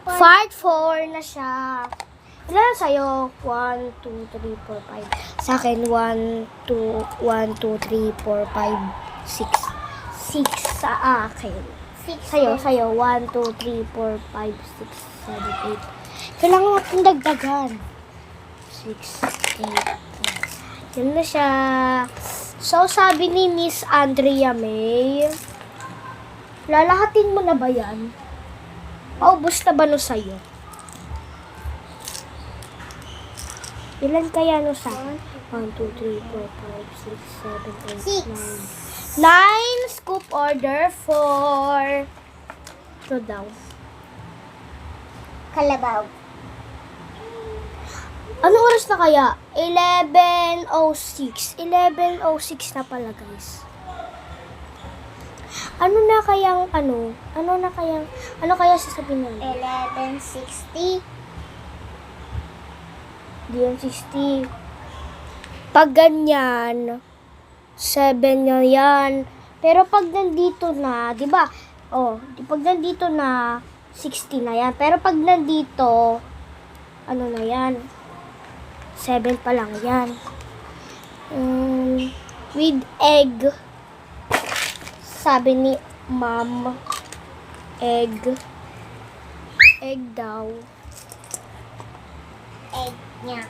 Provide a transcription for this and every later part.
Part 4 na siya. Ilan sa'yo? 1, 2, 3, 4, 5. Sa akin, 1, 2, 3, 4, 5, 6. 6 sa akin. Sa'yo, 1, 2, 3, 4, 5, 6, 7, 8. Kailangan natin dagdagan. 6, 8, 9. Yan na siya. So, sabi ni Miss Andrea May, lalahatin mo na ba yan? Paubos na ba no sa'yo? Ilan kaya no sa 1, 2, 3, 4, 5, 6, 7, 8, 9. 9 scoop order for ito daw. Kalabaw. Anong oras na kaya? 11:06. 11:06 na pala, guys. Ano kaya sasabihin namin? 11:60. Di yan 60. Pag ganyan, 7 na yan. Pero pag nandito na, di ba? Pag nandito na, 60 na yan. Pero pag nandito, ano na yan? 7 pa lang yan. With egg. Sabi ni Ma'am, egg. Egg daw. Egg niya.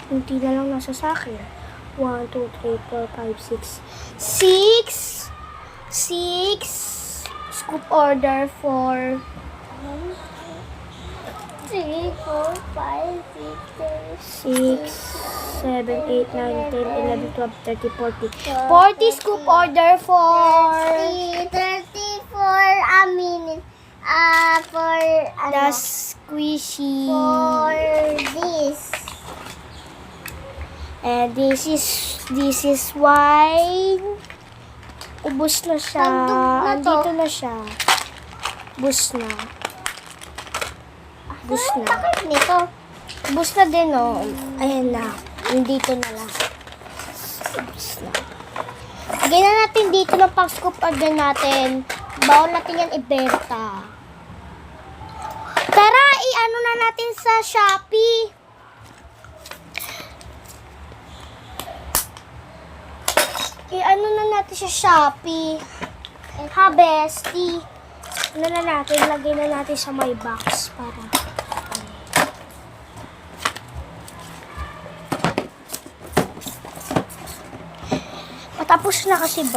Kunti na lang nasa sa akin. 1, 2, 3, 4, 5, 6. 6 scoop order for 3, 4, 5, 6, 6, 7, 8, 9, 10, 11, 12, 13, 40. 40 scoop order for 34 a minute. For the squishy. for this. And this is why ubos na siya. Tandog na to. Andito na siya. Ubos na. Ubos na. Bakit nito? Ubos na din, oh. Ayan na. Nandito na lang. Ubos na. Lagyan na natin dito ng pang-scoop order natin. Bawal natin yan ibenta. Tara, i-ano na natin sa Shopee. I-ano na natin sa Shopee. Ha, bestie. Ano na natin, lagay na natin sa my box para. Matapos na kasi